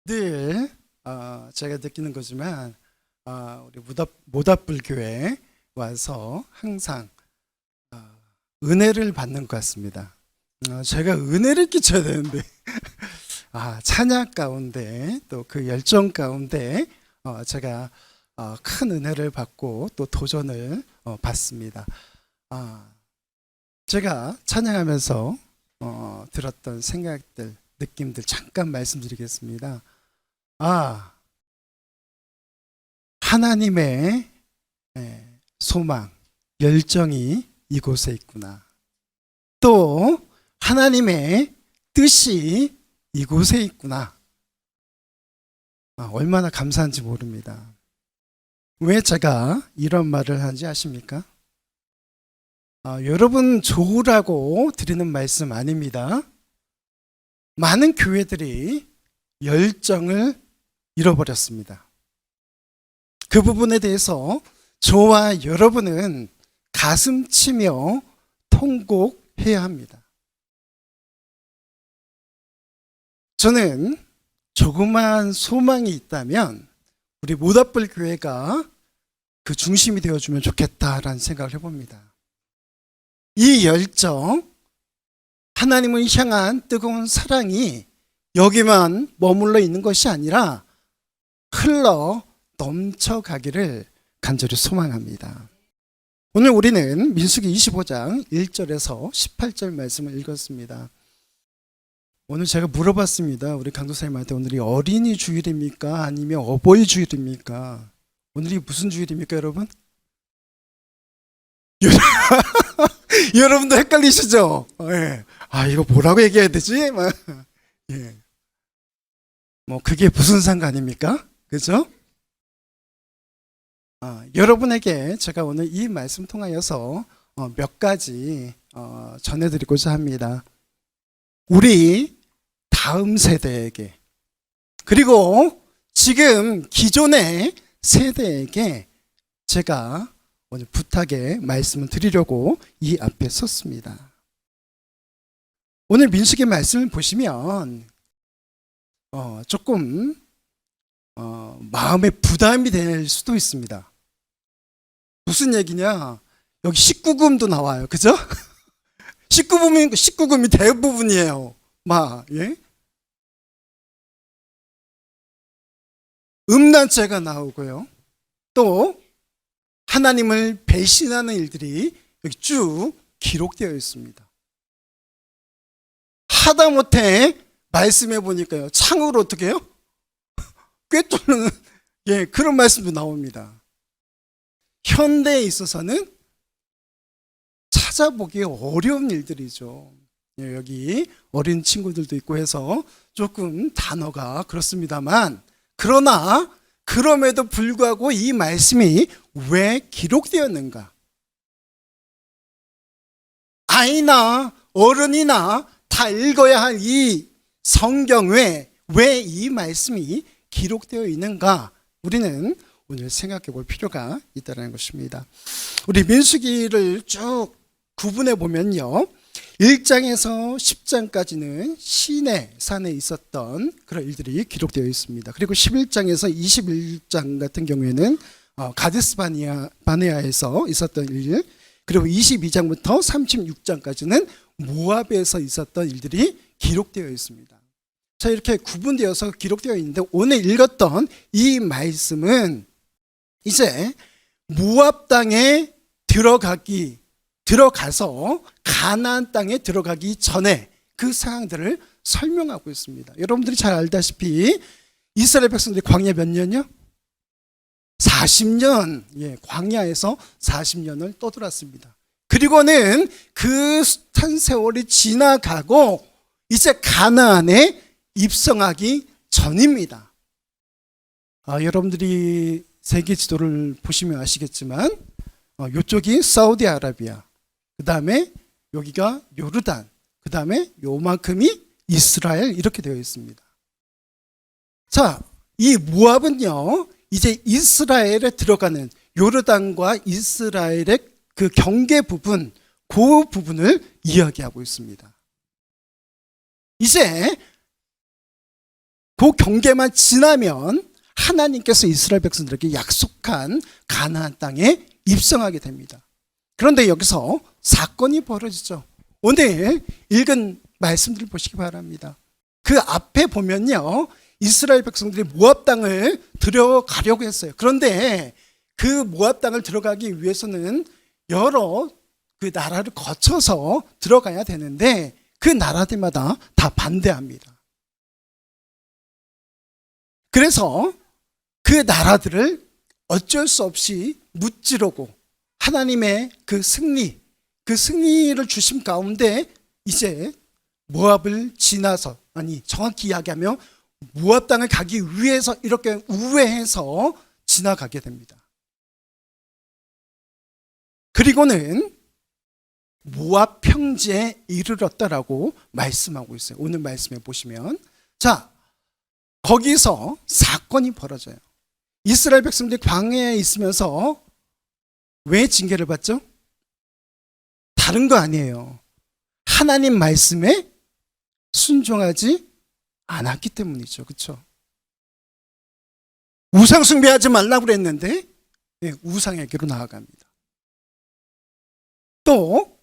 늘 제가 느끼는 거지만 우리 모닥불 교회에 와서 항상 은혜를 받는 것 같습니다. 제가 은혜를 끼쳐야 되는데 찬양 가운데 또 그 열정 가운데 제가 큰 은혜를 받고 또 도전을 받습니다. 제가 찬양하면서 들었던 생각들, 느낌들 잠깐 말씀드리겠습니다. 하나님의 소망, 열정이 이곳에 있구나. 또 하나님의 뜻이 이곳에 있구나. 얼마나 감사한지 모릅니다. 왜 제가 이런 말을 하는지 아십니까? 여러분 좋으라고 드리는 말씀 아닙니다. 많은 교회들이 열정을 잃어버렸습니다. 그 부분에 대해서 저와 여러분은 가슴 치며 통곡해야 합니다. 저는 조그만 소망이 있다면 우리 모닥불 교회가 그 중심이 되어주면 좋겠다라는 생각을 해봅니다. 이 열정, 하나님을 향한 뜨거운 사랑이 여기만 머물러 있는 것이 아니라 흘러 넘쳐가기를 간절히 소망합니다. 오늘 우리는 민수기 25장 1절에서 18절 말씀을 읽었습니다. 오늘 제가 물어봤습니다. 우리 강도사님한테 오늘이 어린이 주일입니까? 아니면 어버이 주일입니까? 오늘이 무슨 주일입니까, 여러분? 여러분도 헷갈리시죠? 예. 이거 뭐라고 얘기해야 되지? 예. 그게 무슨 상관입니까? 그죠? 여러분에게 제가 오늘 이 말씀 통하여서 몇 가지 전해드리고자 합니다. 우리 다음 세대에게, 그리고 지금 기존의 세대에게 제가 오늘 부탁의 말씀을 드리려고 이 앞에 섰습니다. 오늘 민수기 말씀을 보시면 조금 마음에 부담이 될 수도 있습니다. 무슨 얘기냐? 여기 19금도 나와요. 그죠? 19금이 대부분이에요. 예? 음란죄가 나오고요. 또 하나님을 배신하는 일들이 여기 쭉 기록되어 있습니다. 하다못해 말씀해 보니까요, 창으로 어떻게 해요? 꿰뚫는 그런 말씀도 나옵니다. 현대에 있어서는 찾아보기 어려운 일들이죠. 여기 어린 친구들도 있고 해서 조금 단어가 그렇습니다만, 그러나 그럼에도 불구하고 이 말씀이 왜 기록되었는가? 아이나 어른이나 다 읽어야 할 이 성경에 왜 이 말씀이 기록되어 있는가? 우리는 오늘 생각해 볼 필요가 있다는 것입니다. 우리 민수기를 쭉 구분해 보면요, 1장에서 10장까지는 시내 산에 있었던 그런 일들이 기록되어 있습니다. 그리고 11장에서 21장 같은 경우에는 가데스 바네아에서 있었던 일, 그리고 22장부터 36장까지는 모압에서 있었던 일들이 기록되어 있습니다. 자, 이렇게 구분되어서 기록되어 있는데, 오늘 읽었던 이 말씀은 이제 모압 땅에 들어가서 가나안 땅에 들어가기 전에 그 상황들을 설명하고 있습니다. 여러분들이 잘 알다시피 이스라엘 백성들이 광야 몇 년이요? 40년, 광야에서 40년을 떠돌았습니다. 그리고는 그 숱한 세월이 지나가고 이제 가나안에 입성하기 전입니다. 여러분들이 세계 지도를 보시면 아시겠지만 이쪽이 사우디아라비아, 그 다음에 여기가 요르단, 그 다음에 요만큼이 이스라엘, 이렇게 되어 있습니다. 자, 이 모압은요, 이제 이스라엘에 들어가는 요르단과 이스라엘의 그 경계 부분, 그 부분을 이야기하고 있습니다. 이제 그 경계만 지나면 하나님께서 이스라엘 백성들에게 약속한 가나안 땅에 입성하게 됩니다. 그런데 여기서 사건이 벌어지죠. 오늘 읽은 말씀들을 보시기 바랍니다. 그 앞에 보면요, 이스라엘 백성들이 모압 땅을 들어가려고 했어요. 그런데 그 모압 땅을 들어가기 위해서는 여러 그 나라를 거쳐서 들어가야 되는데 그 나라들마다 다 반대합니다. 그래서 그 나라들을 어쩔 수 없이 무찌르고 하나님의 그 승리를 주심 가운데 이제 모압을 지나서, 아니 정확히 이야기하면 모압 땅을 가기 위해서 이렇게 우회해서 지나가게 됩니다. 그리고는 모압 평지에 이르렀다라고 말씀하고 있어요. 오늘 말씀에 보시면, 자, 거기서 사건이 벌어져요. 이스라엘 백성들이 광야에 있으면서 왜 징계를 받죠? 다른 거 아니에요. 하나님 말씀에 순종하지 않았기 때문이죠. 그렇죠? 우상 숭배하지 말라고 그랬는데 우상에게로 나아갑니다. 또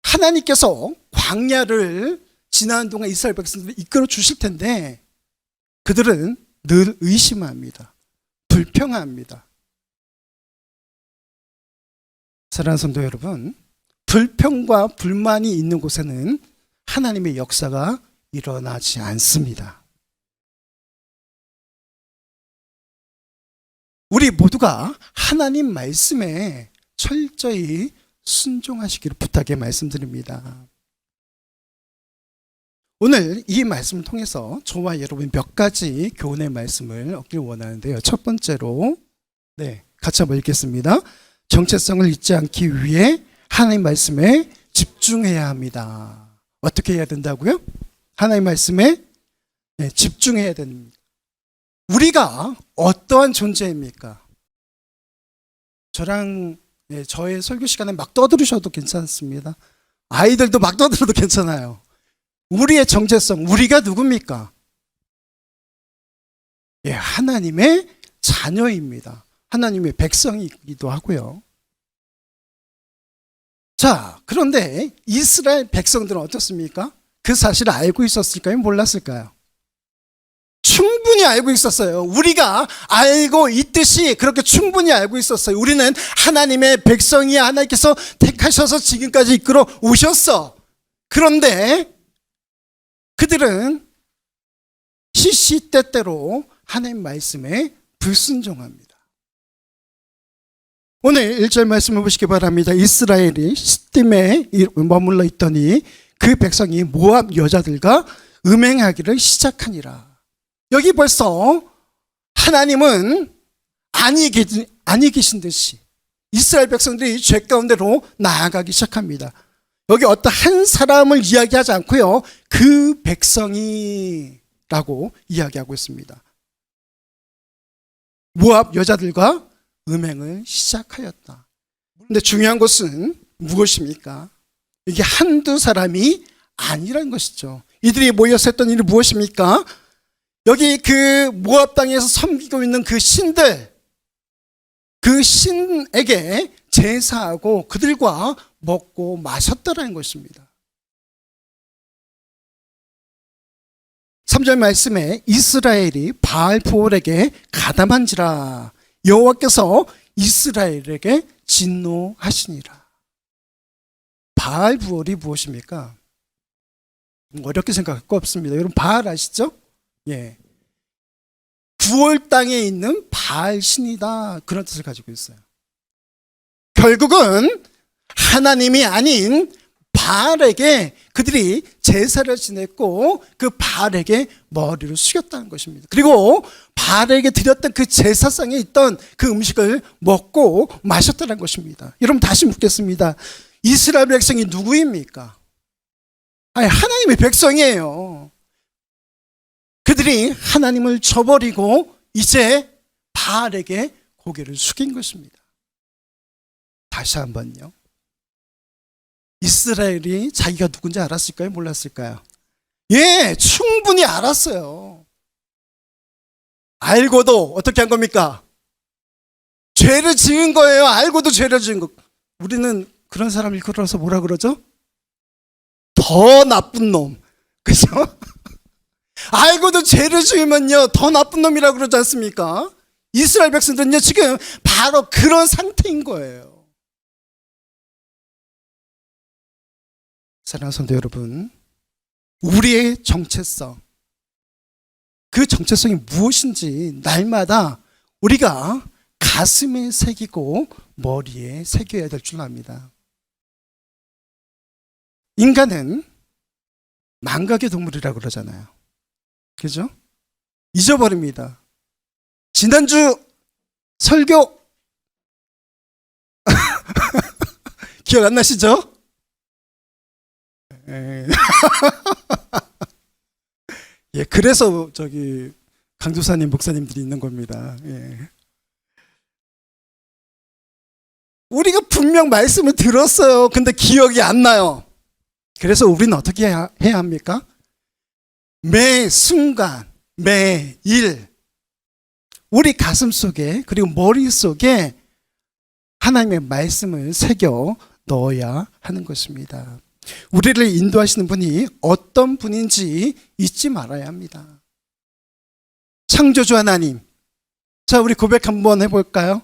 하나님께서 광야를 지나는 동안 이스라엘 백성들을 이끌어 주실 텐데 그들은 늘 의심합니다. 불평합니다. 사랑하는 성도 여러분, 불평과 불만이 있는 곳에는 하나님의 역사가 일어나지 않습니다. 우리 모두가 하나님 말씀에 철저히 순종하시기를 부탁의 말씀드립니다. 오늘 이 말씀을 통해서 저와 여러분 몇 가지 교훈의 말씀을 얻길 원하는데요. 첫 번째로 같이 한번 읽겠습니다. 정체성을 잊지 않기 위해 하나님 말씀에 집중해야 합니다. 어떻게 해야 된다고요? 하나님 말씀에 집중해야 됩니다. 우리가 어떠한 존재입니까? 저랑 저의 설교 시간에 막 떠들으셔도 괜찮습니다. 아이들도 막 떠들어도 괜찮아요. 우리의 정체성, 우리가 누굽니까? 하나님의 자녀입니다. 하나님의 백성이기도 하고요. 자, 그런데 이스라엘 백성들은 어떻습니까? 그 사실을 알고 있었을까요? 몰랐을까요? 충분히 알고 있었어요. 우리가 알고 있듯이 그렇게 충분히 알고 있었어요. 우리는 하나님의 백성이야. 하나님께서 택하셔서 지금까지 이끌어 오셨어. 그런데 그들은 시시때때로 하나님 말씀에 불순종합니다. 오늘 1절 말씀을 보시기 바랍니다. 이스라엘이 시딤에 머물러 있더니 그 백성이 모압 여자들과 음행하기를 시작하니라. 여기 벌써 하나님은 아니 계신 듯이 이스라엘 백성들이 죄 가운데로 나아가기 시작합니다. 여기 어떤 한 사람을 이야기하지 않고요, 그 백성이라고 이야기하고 있습니다. 모압 여자들과 음행을 시작하였다. 그런데 중요한 것은 무엇입니까? 이게 한두 사람이 아니라는 것이죠. 이들이 모여서 했던 일이 무엇입니까? 여기 그 모압 땅에서 섬기고 있는 그 신들, 그 신에게 제사하고 그들과 먹고 마셨다라는 것입니다. 3절 말씀에 이스라엘이 바알브올에게 가담한지라 여호와께서 이스라엘에게 진노하시니라. 바알브올이 무엇입니까? 어렵게 생각할 거 없습니다. 여러분 바알 아시죠? 부올 땅에 있는 바알 신이다, 그런 뜻을 가지고 있어요. 결국은 하나님이 아닌 바알에게 그들이 제사를 지냈고 그 바알에게 머리를 숙였다는 것입니다. 그리고 바알에게 드렸던 그 제사상에 있던 그 음식을 먹고 마셨다는 것입니다. 여러분 다시 묻겠습니다. 이스라엘 백성이 누구입니까? 하나님의 백성이에요. 그들이 하나님을 저버리고 이제 바알에게 고개를 숙인 것입니다. 다시 한번요. 이스라엘이 자기가 누군지 알았을까요? 몰랐을까요? 예, 충분히 알았어요. 알고도 어떻게 한 겁니까? 죄를 지은 거예요. 알고도 죄를 지은 거. 우리는 그런 사람 일컬어서 뭐라 그러죠? 더 나쁜 놈. 그죠? 알고도 죄를 지으면요, 더 나쁜 놈이라고 그러지 않습니까? 이스라엘 백성들은요, 지금 바로 그런 상태인 거예요. 사랑하는 성도 여러분, 우리의 정체성, 그 정체성이 무엇인지 날마다 우리가 가슴에 새기고 머리에 새겨야 될 줄 압니다. 인간은 망각의 동물이라고 그러잖아요. 그죠? 잊어버립니다. 지난주 설교 기억 안 나시죠? 예, 그래서 저기 강조사님 목사님들이 있는 겁니다. 예. 우리가 분명 말씀을 들었어요. 근데 기억이 안 나요. 그래서 우리는 어떻게 해야 합니까? 매 순간, 매일 우리 가슴 속에 그리고 머릿속에 하나님의 말씀을 새겨 넣어야 하는 것입니다. 우리를 인도하시는 분이 어떤 분인지 잊지 말아야 합니다. 창조주 하나님. 자, 우리 고백 한번 해볼까요?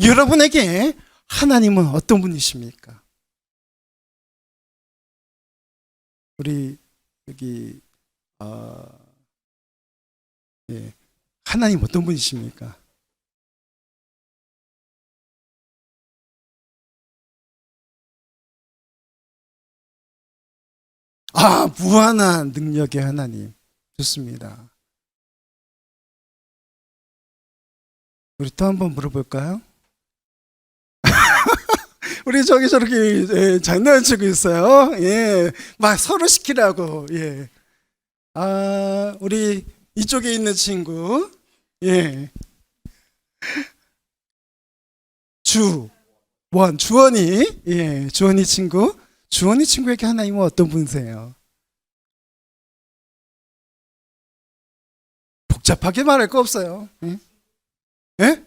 여러분에게 하나님은 어떤 분이십니까? 우리 여기 예, 하나님 어떤 분이십니까? 무한한 능력의 하나님. 좋습니다. 우리 또 한번 물어볼까요? 우리 저기 저렇게 장난치고 있어요. 예, 막 서로 시키라고. 예. 우리 이쪽에 있는 친구. 예. 주원이. 예, 주원이 친구. 주원이 친구에게 하나님은 어떤 분이세요? 복잡하게 말할 거 없어요. 예? 예?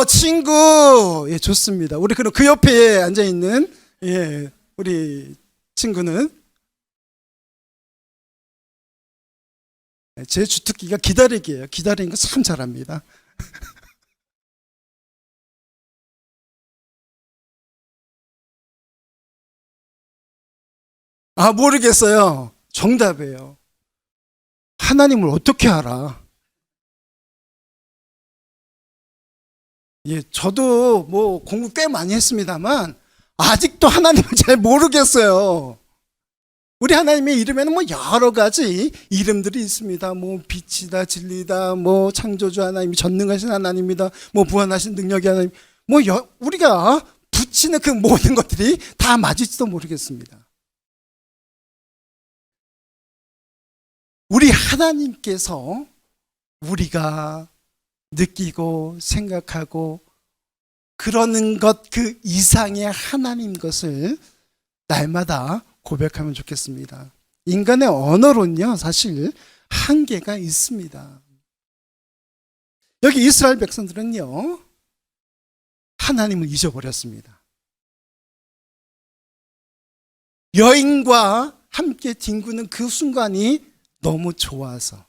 친구. 예, 좋습니다. 우리 그럼 그 옆에 앉아 있는 예, 우리 친구는 제 주특기가 기다리기예요. 기다리는 거 참 잘합니다. 모르겠어요. 정답이에요. 하나님을 어떻게 알아? 예, 저도 뭐 공부 꽤 많이 했습니다만 아직도 하나님을 잘 모르겠어요. 우리 하나님의 이름에는 뭐 여러 가지 이름들이 있습니다. 뭐 빛이다, 진리다, 뭐 창조주 하나님, 전능하신 하나님이다, 뭐 무한하신 능력의 하나님, 우리가 붙이는 그 모든 것들이 다 맞을지도 모르겠습니다. 우리 하나님께서 우리가 느끼고 생각하고 그러는 것 그 이상의 하나님 것을 날마다 고백하면 좋겠습니다. 인간의 언어론요, 사실 한계가 있습니다. 여기 이스라엘 백성들은요, 하나님을 잊어버렸습니다. 여인과 함께 뒹구는 그 순간이 너무 좋아서,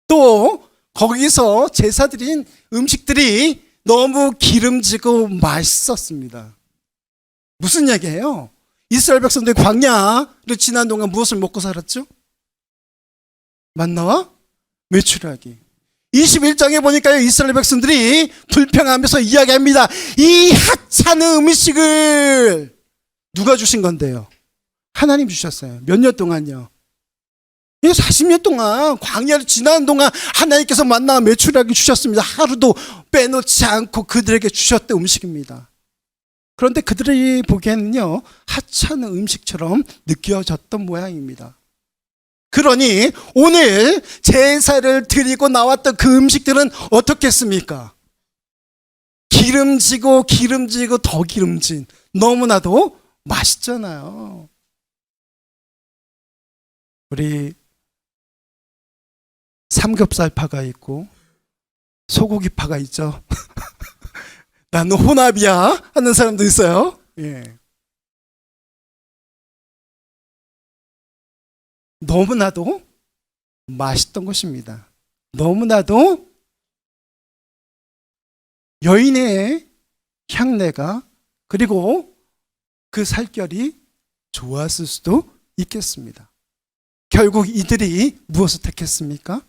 또 거기서 제사 드린 음식들이 너무 기름지고 맛있었습니다. 무슨 얘기예요? 이스라엘 백성들이 광야를 지난 동안 무엇을 먹고 살았죠? 만나와 메추라기. 21장에 보니까요, 이스라엘 백성들이 불평하면서 이야기합니다. 이 하찮은 음식을 누가 주신 건데요? 하나님 주셨어요. 몇 년 동안요? 40년 동안 광야를 지나는 동안 하나님께서 만나 메추라기 주셨습니다. 하루도 빼놓지 않고 그들에게 주셨던 음식입니다. 그런데 그들이 보기에는요, 하찮은 음식처럼 느껴졌던 모양입니다. 그러니 오늘 제사를 드리고 나왔던 그 음식들은 어떻겠습니까? 기름지고 더 기름진, 너무나도 맛있잖아요. 우리 삼겹살파가 있고 소고기파가 있죠. 나는 혼합이야 하는 사람도 있어요. 예. 너무나도 맛있던 것입니다. 너무나도 여인의 향내가 그리고 그 살결이 좋았을 수도 있겠습니다. 결국 이들이 무엇을 택했습니까?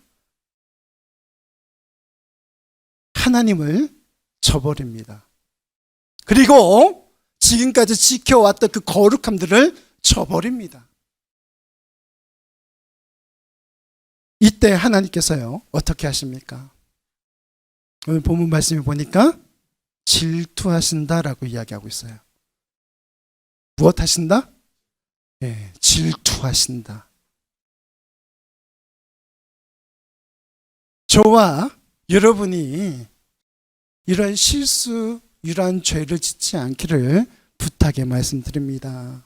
하나님을 저버립니다. 그리고 지금까지 지켜왔던 그 거룩함들을 저버립니다. 이때 하나님께서요 어떻게 하십니까? 오늘 본문 말씀을 보니까 질투하신다라고 이야기하고 있어요. 무엇 하신다? 예, 질투하신다. 저와 여러분이 이런 실수, 이러한 죄를 짓지 않기를 부탁의 말씀드립니다.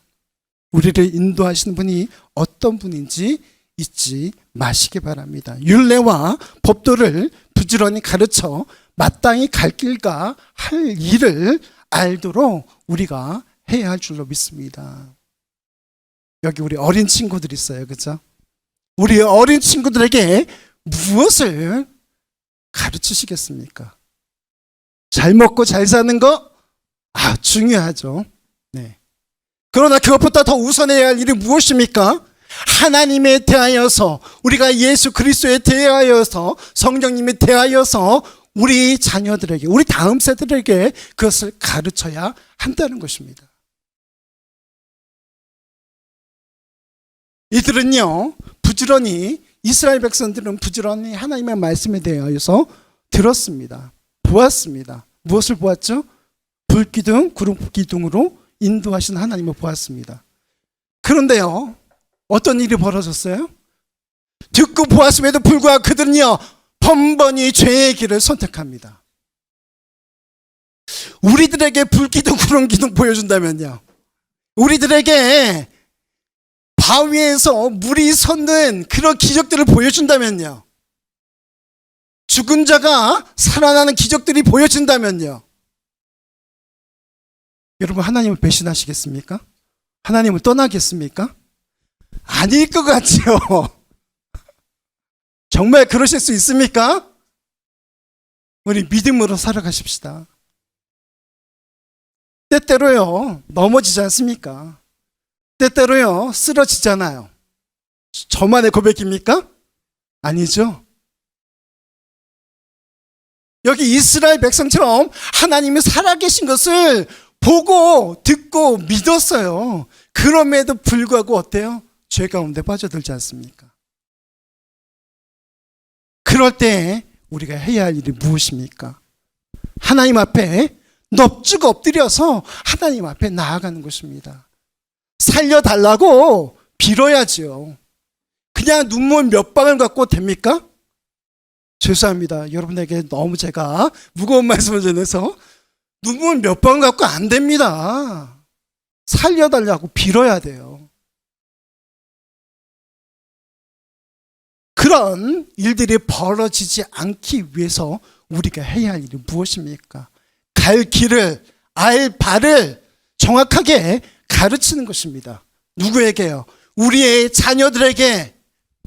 우리를 인도하시는 분이 어떤 분인지 잊지 마시기 바랍니다. 율례와 법도를 부지런히 가르쳐 마땅히 갈 길과 할 일을 알도록 우리가 해야 할 줄로 믿습니다. 여기 우리 어린 친구들 있어요. 그렇죠? 우리 어린 친구들에게 무엇을 가르치시겠습니까? 잘 먹고 잘 사는 거? 중요하죠. 네. 그러나 그것보다 더 우선해야 할 일이 무엇입니까? 하나님에 대하여서, 우리가 예수 그리스도에 대하여서, 성령님에 대하여서 우리 자녀들에게, 우리 다음 세대들에게 그것을 가르쳐야 한다는 것입니다. 이들은요, 부지런히, 이스라엘 백성들은 부지런히 하나님의 말씀에 대하여서 들었습니다. 보았습니다. 무엇을 보았죠? 불기둥, 구름기둥으로 인도하신 하나님을 보았습니다. 그런데요, 어떤 일이 벌어졌어요? 듣고 보았음에도 불구하고 그들은요, 번번이 죄의 길을 선택합니다. 우리들에게 불기둥, 구름기둥 보여준다면요, 우리들에게 바위에서 물이 솟는 그런 기적들을 보여준다면요, 죽은 자가 살아나는 기적들이 보여진다면요, 여러분 하나님을 배신하시겠습니까? 하나님을 떠나겠습니까? 아닐 것 같지요. 정말 그러실 수 있습니까? 우리 믿음으로 살아가십시다. 때때로요 넘어지지 않습니까? 때때로요 쓰러지잖아요. 저만의 고백입니까? 아니죠. 여기 이스라엘 백성처럼 하나님이 살아계신 것을 보고 듣고 믿었어요. 그럼에도 불구하고 어때요? 죄 가운데 빠져들지 않습니까? 그럴 때 우리가 해야 할 일이 무엇입니까? 하나님 앞에 넙죽 엎드려서 하나님 앞에 나아가는 것입니다. 살려달라고 빌어야지요. 그냥 눈물 몇 방울 갖고 됩니까? 죄송합니다. 여러분에게 너무 제가 무거운 말씀을 전해서 눈물 몇 방울 갖고 안 됩니다. 살려달라고 빌어야 돼요. 그런 일들이 벌어지지 않기 위해서 우리가 해야 할 일이 무엇입니까? 갈 길을, 알 바를 정확하게 가르치는 것입니다. 누구에게요? 우리의 자녀들에게,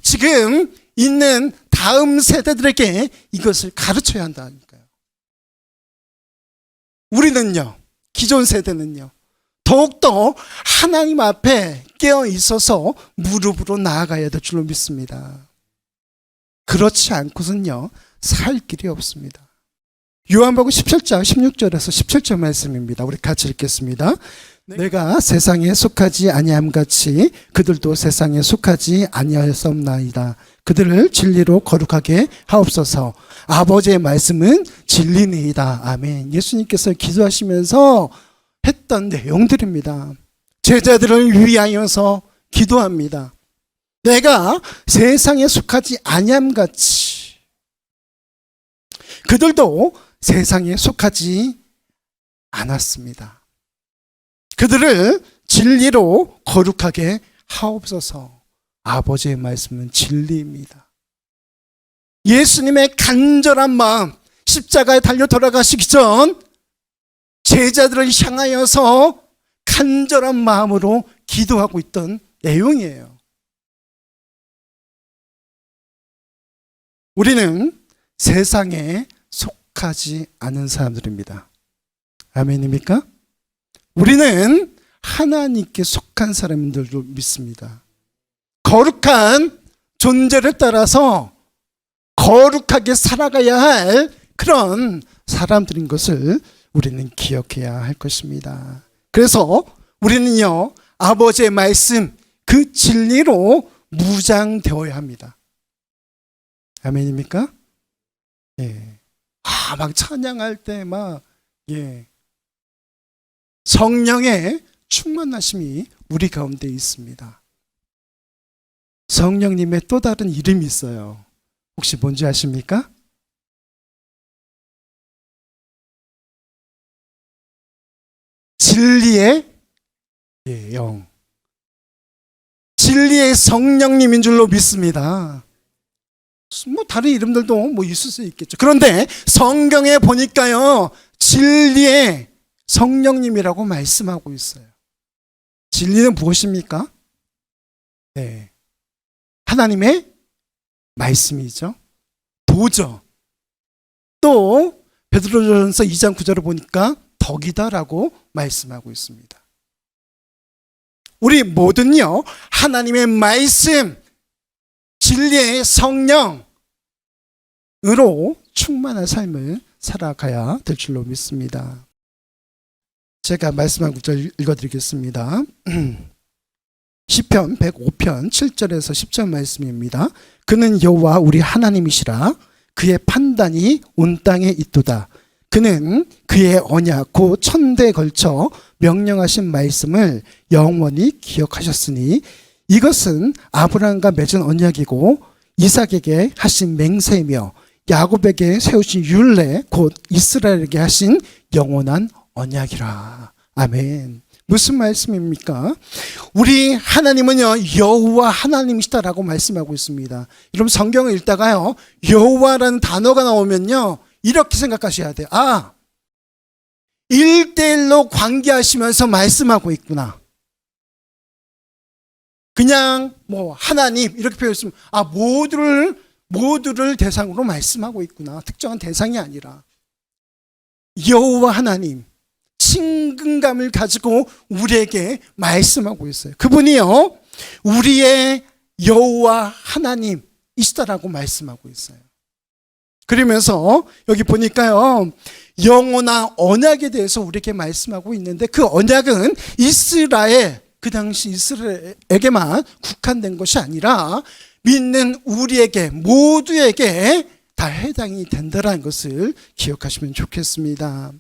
지금 있는 다음 세대들에게 이것을 가르쳐야 한다니까요. 우리는요, 기존 세대는요, 더욱더 하나님 앞에 깨어 있어서 무릎으로 나아가야 될 줄로 믿습니다. 그렇지 않고선요 살 길이 없습니다. 요한복음 17장 16절에서 17절 말씀입니다. 우리 같이 읽겠습니다. 내가 세상에 속하지 아니함 같이 그들도 세상에 속하지 아니하였사옵나이다. 그들을 진리로 거룩하게 하옵소서. 아버지의 말씀은 진리니이다. 아멘. 예수님께서 기도하시면서 했던 내용들입니다. 제자들을 위하여서 기도합니다. 내가 세상에 속하지 아니함같이 그들도 세상에 속하지 않았습니다. 그들을 진리로 거룩하게 하옵소서. 아버지의 말씀은 진리입니다. 예수님의 간절한 마음, 십자가에 달려 돌아가시기 전 제자들을 향하여서 간절한 마음으로 기도하고 있던 내용이에요. 우리는 세상에 속하지 않은 사람들입니다. 아멘입니까? 우리는 하나님께 속한 사람들도 믿습니다. 거룩한 존재를 따라서 거룩하게 살아가야 할 그런 사람들인 것을 우리는 기억해야 할 것입니다. 그래서 우리는요, 아버지의 말씀, 그 진리로 무장되어야 합니다. 아멘입니까? 예. 막 찬양할 때 성령의 충만하심이 우리 가운데 있습니다. 성령님의 또 다른 이름이 있어요. 혹시 뭔지 아십니까? 진리의 영. 진리의 성령님인 줄로 믿습니다. 다른 이름들도 있을 수 있겠죠. 그런데 성경에 보니까요, 진리의 성령님이라고 말씀하고 있어요. 진리는 무엇입니까? 네. 하나님의 말씀이죠. 도죠. 또 베드로전서 2장 9절을 보니까 덕이다라고 말씀하고 있습니다. 우리 모두는요, 하나님의 말씀, 진리의 성령으로 충만한 삶을 살아가야 될 줄로 믿습니다. 제가 말씀한 구절 읽어드리겠습니다. 시편 105편 7절에서 10절 말씀입니다. 그는 여호와 우리 하나님이시라. 그의 판단이 온 땅에 있도다. 그는 그의 언약 곧 천대에 걸쳐 명령하신 말씀을 영원히 기억하셨으니 이것은 아브라함과 맺은 언약이고 이삭에게 하신 맹세이며 야곱에게 세우신 율례 곧 이스라엘에게 하신 영원한 언약이라. 아멘. 무슨 말씀입니까? 우리 하나님은요, 여호와 하나님이시다라고 말씀하고 있습니다. 여러분 성경을 읽다가요, 여호와라는 단어가 나오면요, 이렇게 생각하셔야 돼요. 1대1로 관계하시면서 말씀하고 있구나. 그냥 하나님 이렇게 표현했으면 모두를 대상으로 말씀하고 있구나. 특정한 대상이 아니라 여호와 하나님, 친근감을 가지고 우리에게 말씀하고 있어요. 그분이요, 우리의 여호와 하나님이시다라고 말씀하고 있어요. 그러면서 여기 보니까요, 영원한 언약에 대해서 우리에게 말씀하고 있는데, 그 언약은 그 당시 이스라엘에게만 국한된 것이 아니라 믿는 우리에게, 모두에게 다 해당이 된다는 것을 기억하시면 좋겠습니다.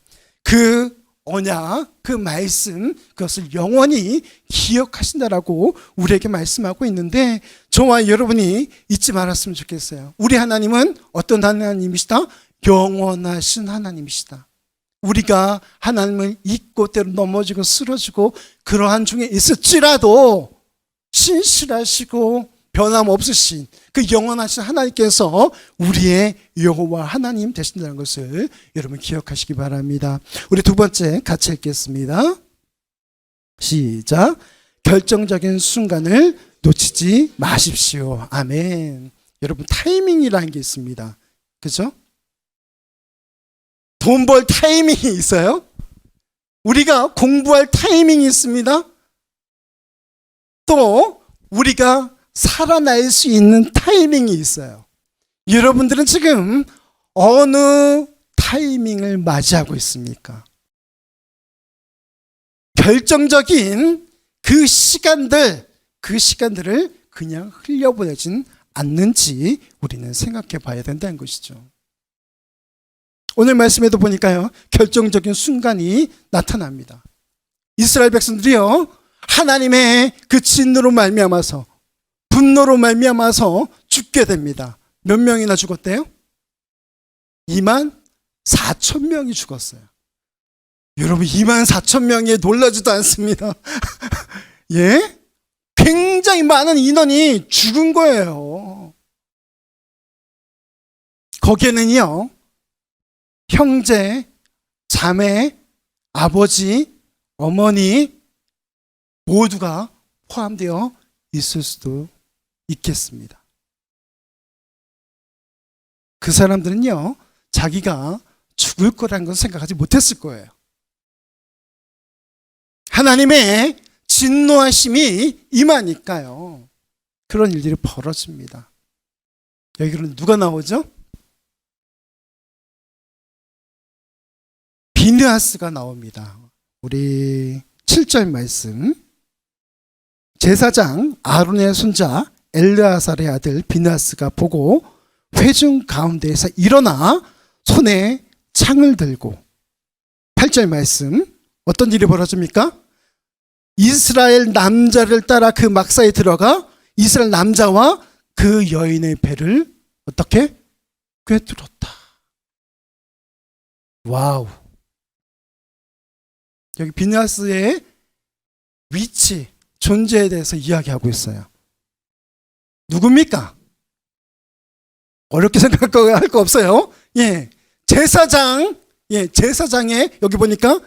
그 언약, 그 말씀, 그것을 영원히 기억하신다라고 우리에게 말씀하고 있는데, 저와 여러분이 잊지 말았으면 좋겠어요. 우리 하나님은 어떤 하나님이시다? 영원하신 하나님이시다. 우리가 하나님을 잊고 때로 넘어지고 쓰러지고 그러한 중에 있을지라도 신실하시고 변함없으신 그 영원하신 하나님께서 우리의 여호와 하나님 되신다는 것을 여러분 기억하시기 바랍니다. 우리 두 번째 같이 읽겠습니다. 시작. 결정적인 순간을 놓치지 마십시오. 아멘. 여러분 타이밍이라는 게 있습니다. 그렇죠? 돈 벌 타이밍이 있어요. 우리가 공부할 타이밍이 있습니다. 또 우리가 살아날 수 있는 타이밍이 있어요. 여러분들은 지금 어느 타이밍을 맞이하고 있습니까? 결정적인 그 시간들을 그냥 흘려보내진 않는지 우리는 생각해 봐야 된다는 것이죠. 오늘 말씀에도 보니까요, 결정적인 순간이 나타납니다. 이스라엘 백성들이요, 하나님의 그 진노로 말미암아서, 분노로 말미암아서 죽게 됩니다. 몇 명이나 죽었대요? 24,000명이 죽었어요. 여러분 24,000명에 놀라지도 않습니다. 예? 굉장히 굉장히 많은 인원이 죽은 거예요. 거기에는요, 형제, 자매, 아버지, 어머니 모두가 포함되어 있을 수도 있겠습니다. 그 사람들은요, 자기가 죽을 거라는 건 생각하지 못했을 거예요. 하나님의 진노하심이 임하니까요, 그런 일들이 벌어집니다. 여기는 누가 나오죠? 비느하스가 나옵니다. 우리 7절 말씀. 제사장 아론의 손자 엘르아살의 아들 비느하스가 보고 회중 가운데에서 일어나 손에 창을 들고, 8절 말씀, 어떤 일이 벌어집니까? 이스라엘 남자를 따라 그 막사에 들어가 이스라엘 남자와 그 여인의 배를 어떻게? 꿰뚫었다. 와우. 여기 비느하스의 위치, 존재에 대해서 이야기하고 있어요. 누굽니까? 어렵게 생각할 거 없어요. 예, 제사장, 제사장의 여기 보니까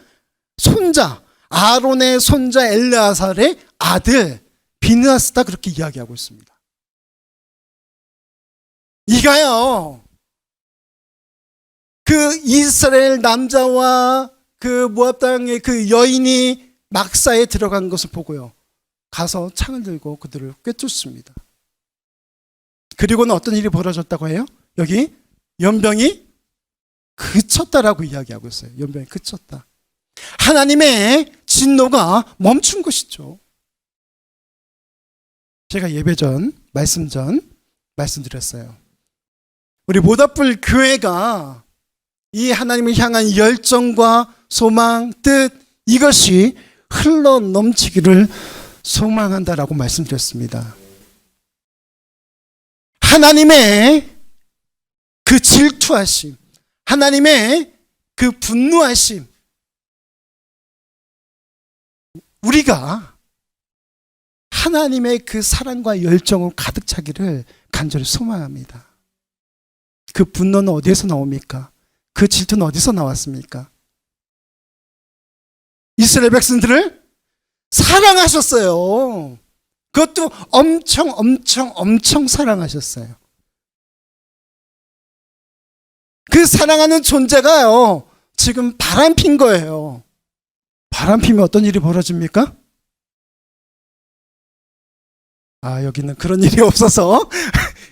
손자, 아론의 손자 엘르아살의 아들 비느하스다, 그렇게 이야기하고 있습니다. 이가요, 그 이스라엘 남자와 그 모압 땅의 그 여인이 막사에 들어간 것을 보고요, 가서 창을 들고 그들을 꿰뚫습니다. 그리고는 어떤 일이 벌어졌다고 해요? 여기 연병이 그쳤다라고 이야기하고 있어요. 연병이 그쳤다. 하나님의 진노가 멈춘 것이죠. 제가 예배 전, 말씀 전 말씀드렸어요. 우리 모닥불 교회가 이 하나님을 향한 열정과 소망, 뜻, 이것이 흘러 넘치기를 소망한다라고 말씀드렸습니다. 하나님의 그 질투하심, 하나님의 그 분노하심, 우리가 하나님의 그 사랑과 열정으로 가득 차기를 간절히 소망합니다. 그 분노는 어디에서 나옵니까? 그 질투는 어디서 나왔습니까? 이스라엘 백성들을 사랑하셨어요. 그것도 엄청 사랑하셨어요. 그 사랑하는 존재가요, 지금 바람핀 거예요. 바람피면 어떤 일이 벌어집니까? 여기는 그런 일이 없어서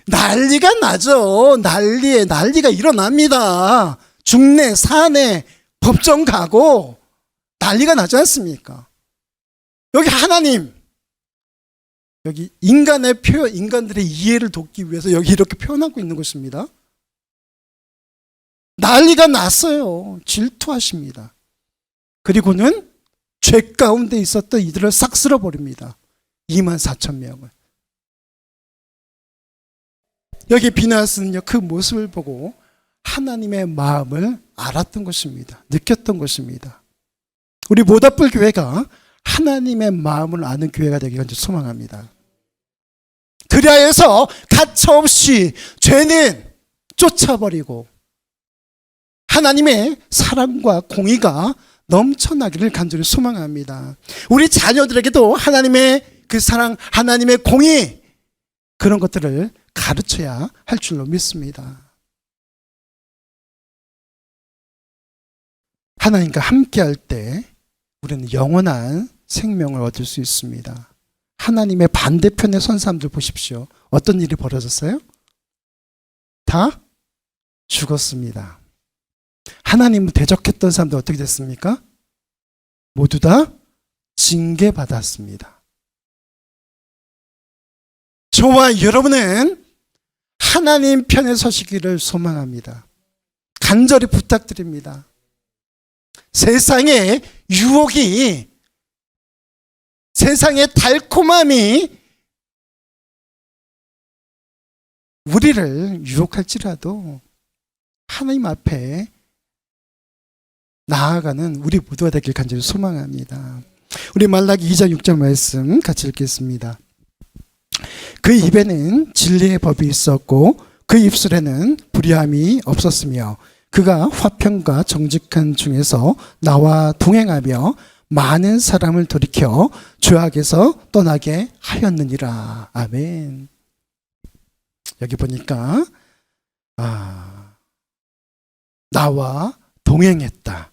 난리가 나죠. 난리가 일어납니다. 중내, 사내, 법정 가고 난리가 나지 않습니까? 여기 하나님, 여기 인간들의 이해를 돕기 위해서 여기 이렇게 표현하고 있는 것입니다. 난리가 났어요. 질투하십니다. 그리고는 죄 가운데 있었던 이들을 싹 쓸어버립니다. 24,000명을. 여기 비느하스는요, 그 모습을 보고 하나님의 마음을 알았던 것입니다. 느꼈던 것입니다. 우리 모닥불 교회가 하나님의 마음을 아는 교회가 되기를 소망합니다. 그리하여서 가차없이 죄는 쫓아버리고 하나님의 사랑과 공의가 넘쳐나기를 간절히 소망합니다. 우리 자녀들에게도 하나님의 그 사랑, 하나님의 공의, 그런 것들을 가르쳐야 할 줄로 믿습니다. 하나님과 함께할 때 우리는 영원한 생명을 얻을 수 있습니다. 하나님의 반대편에 선 사람들 보십시오. 어떤 일이 벌어졌어요? 다 죽었습니다. 하나님을 대적했던 사람들 어떻게 됐습니까? 모두 다 징계받았습니다. 저와 여러분은 하나님 편에 서시기를 소망합니다. 간절히 부탁드립니다. 세상의 유혹이, 세상의 달콤함이 우리를 유혹할지라도 하나님 앞에 나아가는 우리 모두가 되길 간절히 소망합니다. 우리 말라기 2장 6절 말씀 같이 읽겠습니다. 그 입에는 진리의 법이 있었고 그 입술에는 불의함이 없었으며 그가 화평과 정직한 중에서 나와 동행하며 많은 사람을 돌이켜 죄악에서 떠나게 하였느니라. 아멘. 여기 보니까 나와 동행했다.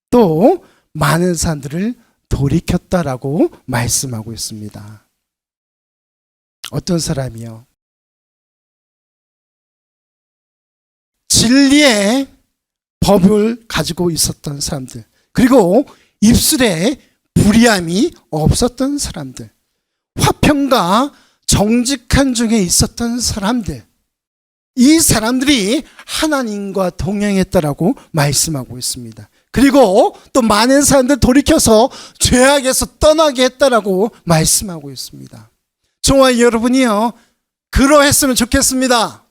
또 많은 사람들을 돌이켰다라고 말씀하고 있습니다. 어떤 사람이요? 진리의 법을 가지고 있었던 사람들, 그리고 입술에 불의함이 없었던 사람들, 화평과 정직한 중에 있었던 사람들, 이 사람들이 하나님과 동행했다라고 말씀하고 있습니다. 그리고 또 많은 사람들 돌이켜서 죄악에서 떠나게 했다라고 말씀하고 있습니다. 저와 여러분이요, 그러했으면 좋겠습니다.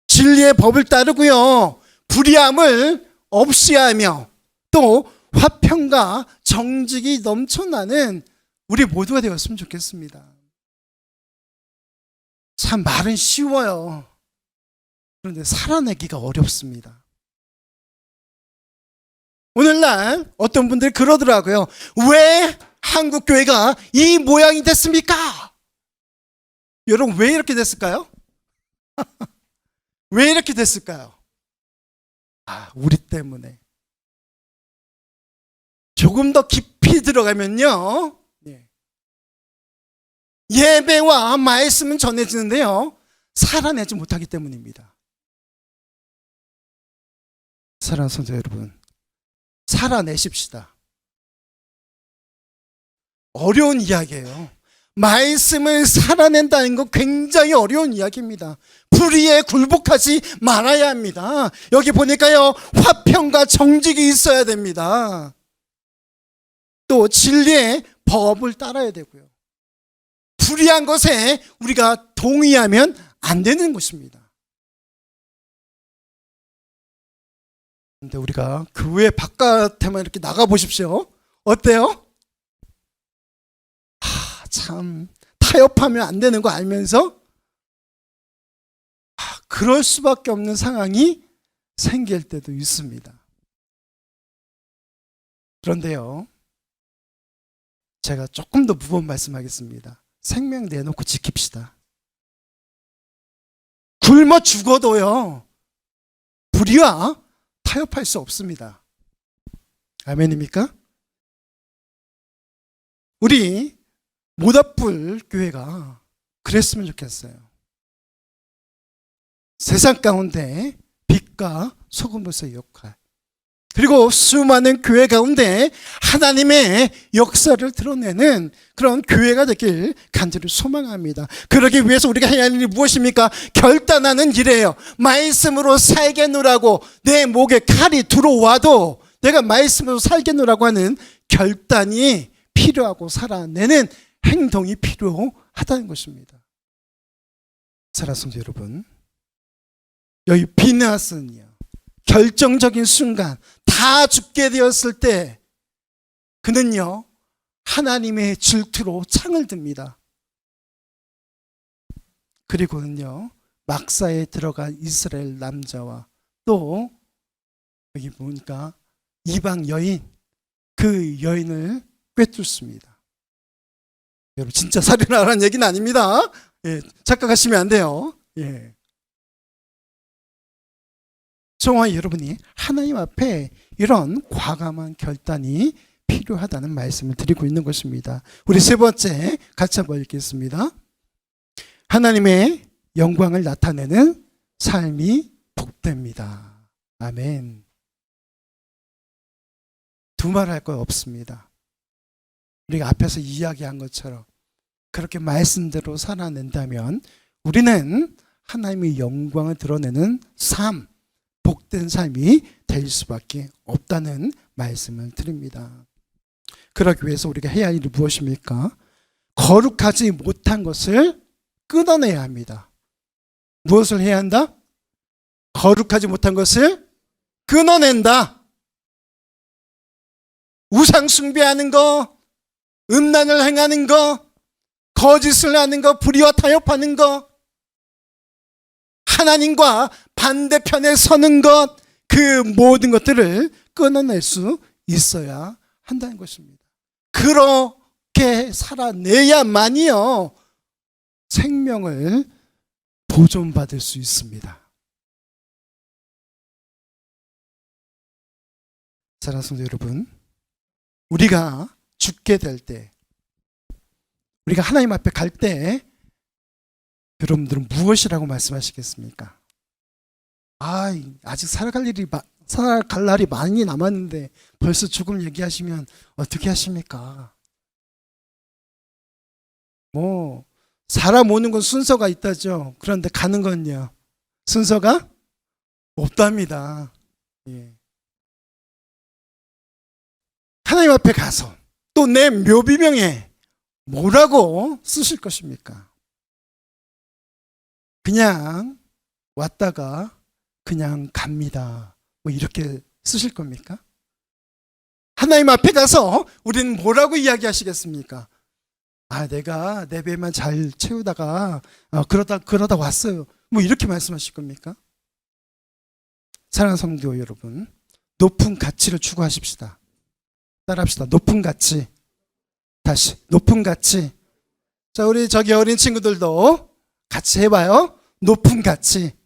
진리의 법을 따르고요, 불의함을 없이 하며 또 화평과 정직이 넘쳐나는 우리 모두가 되었으면 좋겠습니다. 참 말은 쉬워요. 그런데 살아내기가 어렵습니다. 오늘날 어떤 분들이 그러더라고요. 왜 한국 교회가 이 모양이 됐습니까? 여러분, 왜 이렇게 됐을까요? 왜 이렇게 됐을까요? 우리 때문에. 조금 더 깊이 들어가면요, 예배와 말씀은 전해지는데요, 살아내지 못하기 때문입니다. 사랑하는 성도 여러분, 살아내십시다. 어려운 이야기예요. 말씀을 살아낸다는 건 굉장히 어려운 이야기입니다. 불의에 굴복하지 말아야 합니다. 여기 보니까요, 화평과 정직이 있어야 됩니다. 또 진리의 법을 따라야 되고요. 불의한 것에 우리가 동의하면 안 되는 것입니다. 근데 우리가 교회 바깥에만 이렇게 나가 보십시오. 어때요? 참 타협하면 안 되는 거 알면서 그럴 수밖에 없는 상황이 생길 때도 있습니다. 그런데요, 제가 조금 더 무거운 말씀하겠습니다. 생명 내놓고 지킵시다. 굶어 죽어도요, 불의와 타협할 수 없습니다. 아멘입니까? 우리 모닥불 교회가 그랬으면 좋겠어요. 세상 가운데 빛과 소금으로서의 역할, 그리고 수많은 교회 가운데 하나님의 역사를 드러내는 그런 교회가 되길 간절히 소망합니다. 그러기 위해서 우리가 해야 할 일이 무엇입니까? 결단하는 일이에요. 말씀으로 살겠노라고, 내 목에 칼이 들어와도 내가 말씀으로 살겠노라고 하는 결단이 필요하고 살아내는 행동이 필요하다는 것입니다. 사랑하는 성도 여러분, 여기 비나스는요, 결정적인 순간 다 죽게 되었을 때 그는요, 하나님의 질투로 창을 듭니다. 그리고는요, 막사에 들어간 이스라엘 남자와 또 여기 보니까 이방 여인, 그 여인을 꿰뚫습니다. 여러분, 진짜 살인하라는 얘기는 아닙니다. 착각하시면 안 돼요. 저와 여러분이 하나님 앞에 이런 과감한 결단이 필요하다는 말씀을 드리고 있는 것입니다. 우리 세 번째 같이 한번 읽겠습니다. 하나님의 영광을 나타내는 삶이 복됩니다. 아멘. 두말할 거 없습니다. 우리가 앞에서 이야기한 것처럼 그렇게 말씀대로 살아낸다면 우리는 하나님의 영광을 드러내는 삶, 복된 삶이 될 수밖에 없다는 말씀을 드립니다. 그러기 위해서 우리가 해야 할 일이 무엇입니까? 거룩하지 못한 것을 끊어내야 합니다. 무엇을 해야 한다? 거룩하지 못한 것을 끊어낸다. 우상 숭배하는 거, 음란을 행하는 거, 거짓을 하는 것, 불의와 타협하는 것, 하나님과 반대편에 서는 것, 그 모든 것들을 끊어낼 수 있어야 한다는 것입니다. 그렇게 살아내야만이요 생명을 보존받을 수 있습니다. 사랑하는 성도 여러분, 우리가 죽게 될 때, 우리가 하나님 앞에 갈 때 여러분들은 무엇이라고 말씀하시겠습니까? 아직 살아갈 날이 많이 남았는데 벌써 죽음 얘기하시면 어떻게 하십니까? 사람 오는 건 순서가 있다죠. 그런데 가는 건요, 순서가 없답니다. 예. 하나님 앞에 가서 또 내 묘비명에 뭐라고 쓰실 것입니까? 그냥 왔다가 그냥 갑니다, 이렇게 쓰실 겁니까? 하나님 앞에 가서 우리는 뭐라고 이야기하시겠습니까? 내가 내 배만 잘 채우다가 그러다 왔어요, 이렇게 말씀하실 겁니까? 사랑하는 성도 여러분, 높은 가치를 추구하십시다. 따라합시다. 높은 가치. 다시 높은 가치. 자, 우리 저기 어린 친구들도 같이 해봐요. 높은 가치.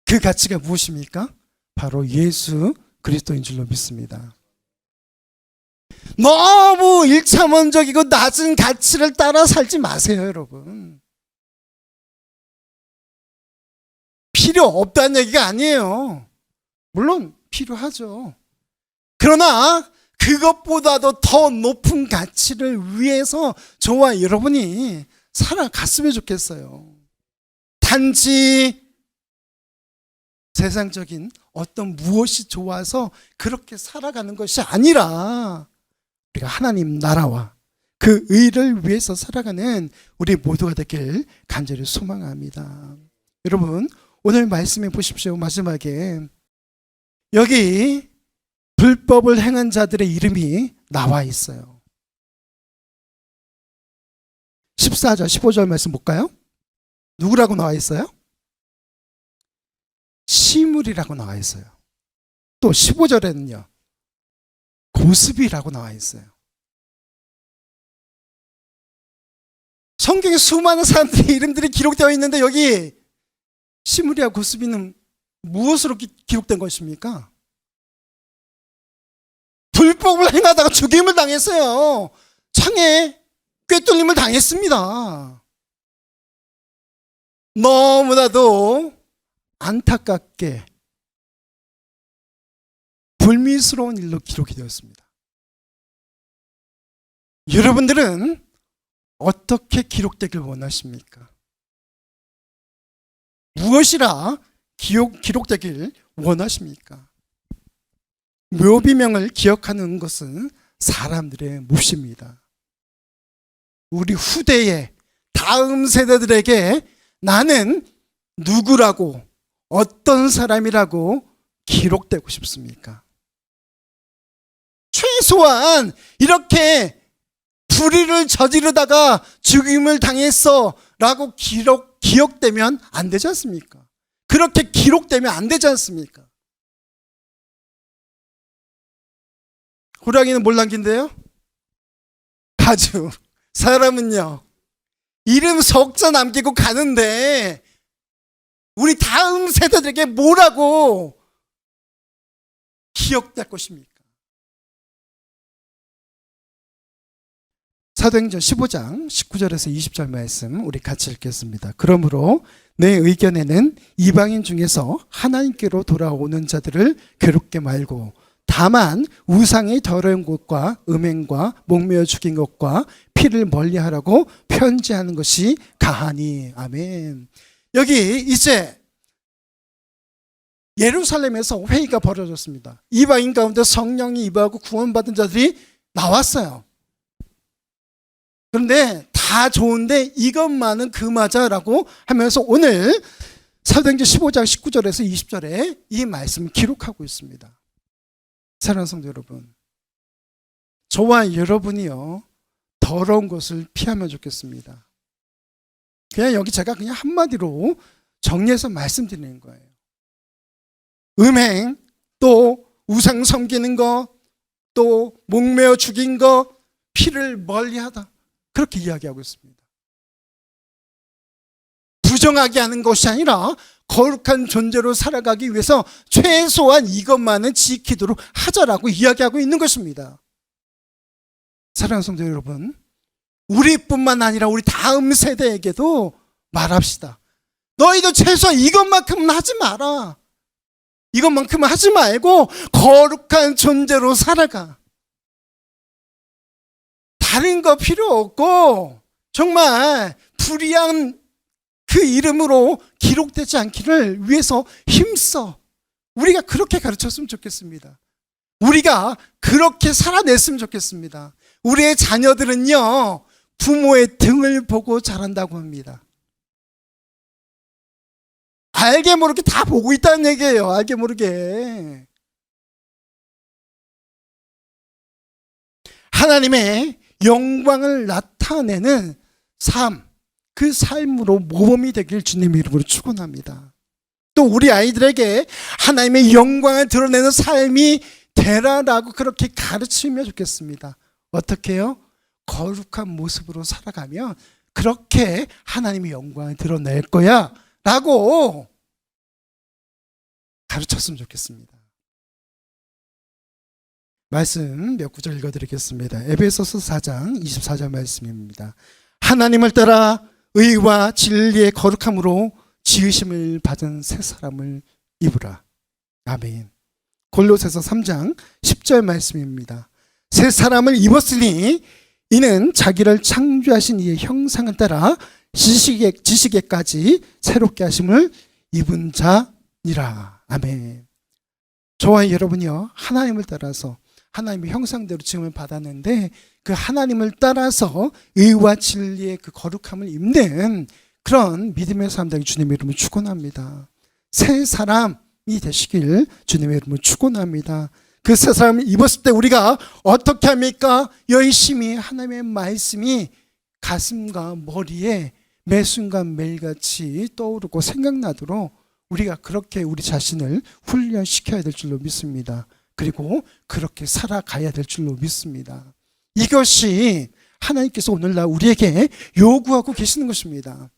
그 가치가 무엇입니까? 바로 예수 그리스도인 줄로 믿습니다. 너무 일차원적이고 낮은 가치를 따라 살지 마세요, 여러분. 필요 없다는 얘기가 아니에요. 물론 필요하죠. 그러나 그것보다도 더 높은 가치를 위해서 저와 여러분이 살아갔으면 좋겠어요. 단지 세상적인 어떤 무엇이 좋아서 그렇게 살아가는 것이 아니라 우리가 하나님 나라와 그 의를 위해서 살아가는 우리 모두가 되길 간절히 소망합니다. 여러분, 오늘 말씀해 보십시오. 마지막에 여기 불법을 행한 자들의 이름이 나와 있어요. 14절, 15절 말씀 볼까요? 누구라고 나와 있어요? 시물이라고 나와 있어요. 또 15절에는요, 고스비라고 나와 있어요. 성경에 수많은 사람들의 이름들이 기록되어 있는데 여기 시물이와 고스비는 무엇으로 기록된 것입니까? 불법을 행하다가 죽임을 당했어요. 창에 꿰뚫림을 당했습니다. 너무나도 안타깝게 불미스러운 일로 기록이 되었습니다. 여러분들은 어떻게 기록되길 원하십니까? 무엇이라 기록되길 원하십니까? 묘비명을 기억하는 것은 사람들의 몫입니다. 우리 후대의 다음 세대들에게 나는 누구라고, 어떤 사람이라고 기록되고 싶습니까? 최소한 이렇게 불의를 저지르다가 죽임을 당했어 라고 기억되면 안 되지 않습니까? 그렇게 기록되면 안 되지 않습니까? 호랑이는 뭘 남긴대요? 가죽. 사람은요, 이름 석자 남기고 가는데 우리 다음 세대들에게 뭐라고 기억될 것입니까? 사도행전 15장 19절에서 20절 말씀 우리 같이 읽겠습니다. 그러므로 내 의견에는 이방인 중에서 하나님께로 돌아오는 자들을 괴롭게 말고 다만 우상의 더러운 것과 음행과 목매어 죽인 것과 피를 멀리하라고 편지하는 것이 가하니. 아멘. 여기 이제 예루살렘에서 회의가 벌어졌습니다. 이방인 가운데 성령이 임하고 구원받은 자들이 나왔어요. 그런데 다 좋은데 이것만은 금하자라고 하면서 오늘 사도행전 15장 19절에서 20절에 이 말씀을 기록하고 있습니다. 사랑하는 성도 여러분, 저와 여러분이요, 더러운 것을 피하면 좋겠습니다. 그냥 여기 제가 그냥 한마디로 정리해서 말씀드리는 거예요. 음행, 또 우상 섬기는 거, 또 목매어 죽인 거, 피를 멀리하다, 그렇게 이야기하고 있습니다. 부정하게 하는 것이 아니라 거룩한 존재로 살아가기 위해서 최소한 이것만은 지키도록 하자라고 이야기하고 있는 것입니다. 사랑하는 성도 여러분, 우리뿐만 아니라 우리 다음 세대에게도 말합시다. 너희도 최소한 이것만큼은 하지 마라. 이것만큼은 하지 말고 거룩한 존재로 살아가. 다른 거 필요 없고 정말 불의한 그 이름으로 기록되지 않기를 위해서 힘써. 우리가 그렇게 가르쳤으면 좋겠습니다. 우리가 그렇게 살아냈으면 좋겠습니다. 우리의 자녀들은요, 부모의 등을 보고 자란다고 합니다. 알게 모르게 다 보고 있다는 얘기예요. 알게 모르게. 하나님의 영광을 나타내는 삶, 그 삶으로 모범이 되길 주님의 이름으로 축원합니다. 또 우리 아이들에게 하나님의 영광을 드러내는 삶이 되라라고 그렇게 가르치면 좋겠습니다. 어떻게 해요? 거룩한 모습으로 살아가면 그렇게 하나님의 영광을 드러낼 거야 라고 가르쳤으면 좋겠습니다. 말씀 몇 구절 읽어드리겠습니다. 에베소서 4장 24절 말씀입니다. 하나님을 따라 의와 진리의 거룩함으로 지으심을 받은 새 사람을 입으라. 아멘. 골로새서 3장 10절 말씀입니다. 새 사람을 입었으니 이는 자기를 창조하신 이의 형상을 따라 지식에까지 새롭게 하심을 입은 자니라. 아멘. 저와 여러분이요, 하나님을 따라서 하나님의 형상대로 지음을 받았는데 그 하나님을 따라서 의와 진리의 그 거룩함을 입는 그런 믿음의 사람들에게 주님의 이름을 축원합니다. 새 사람이 되시길 주님의 이름을 축원합니다. 그 새 사람을 입었을 때 우리가 어떻게 합니까? 열심히 하나님의 말씀이 가슴과 머리에 매 순간 매일같이 떠오르고 생각나도록 우리가 그렇게 우리 자신을 훈련시켜야 될 줄로 믿습니다. 그리고 그렇게 살아가야 될 줄로 믿습니다. 이것이 하나님께서 오늘날 우리에게 요구하고 계시는 것입니다.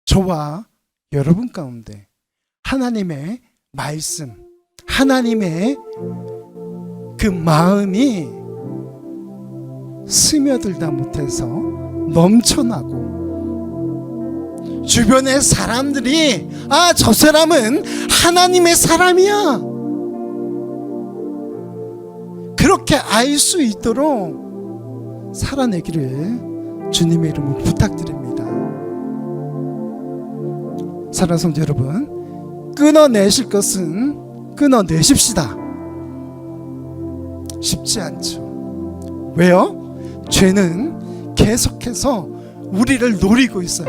저와 여러분 가운데 하나님의 말씀, 하나님의 그 마음이 스며들다 못해서 넘쳐나고 주변의 사람들이 저 사람은 하나님의 사람이야, 그렇게 알 수 있도록 살아내기를 주님의 이름으로 부탁드립니다. 사랑하는 성도 여러분, 끊어내실 것은 끊어내십시다. 쉽지 않죠. 왜요? 죄는 계속해서 우리를 노리고 있어요.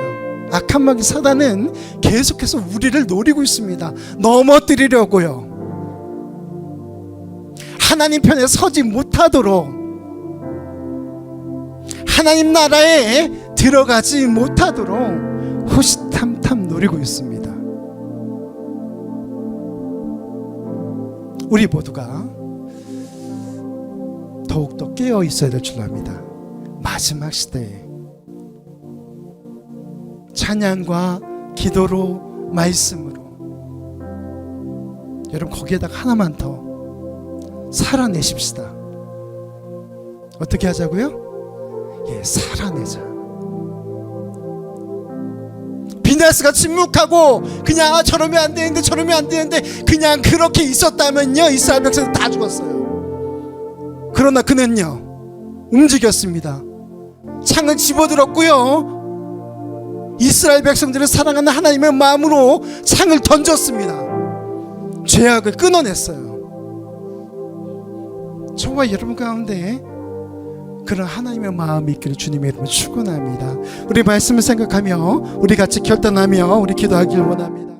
악한 마귀 사단은 계속해서 우리를 노리고 있습니다. 넘어뜨리려고요. 하나님 편에 서지 못하도록, 하나님 나라에 들어가지 못하도록 호시탐탐 노리고 있습니다. 우리 모두가 더욱더 깨어 있어야 될 줄 압니다. 마지막 시대에 찬양과 기도로, 말씀으로, 여러분 거기에다가 하나만 더 살아내십시다. 어떻게 하자고요? 살아내자. 비나스가 침묵하고 그냥 저러면 안 되는데 저러면 안 되는데 그냥 그렇게 있었다면요, 이스라엘 백성들 다 죽었어요. 그러나 그는요 움직였습니다. 창을 집어들었고요, 이스라엘 백성들을 사랑하는 하나님의 마음으로 창을 던졌습니다. 죄악을 끊어냈어요. 저와 여러분 가운데 그런 하나님의 마음이 있기를 주님의 이름으로 축원합니다. 우리 말씀을 생각하며 우리 같이 결단하며 우리 기도하길 원합니다.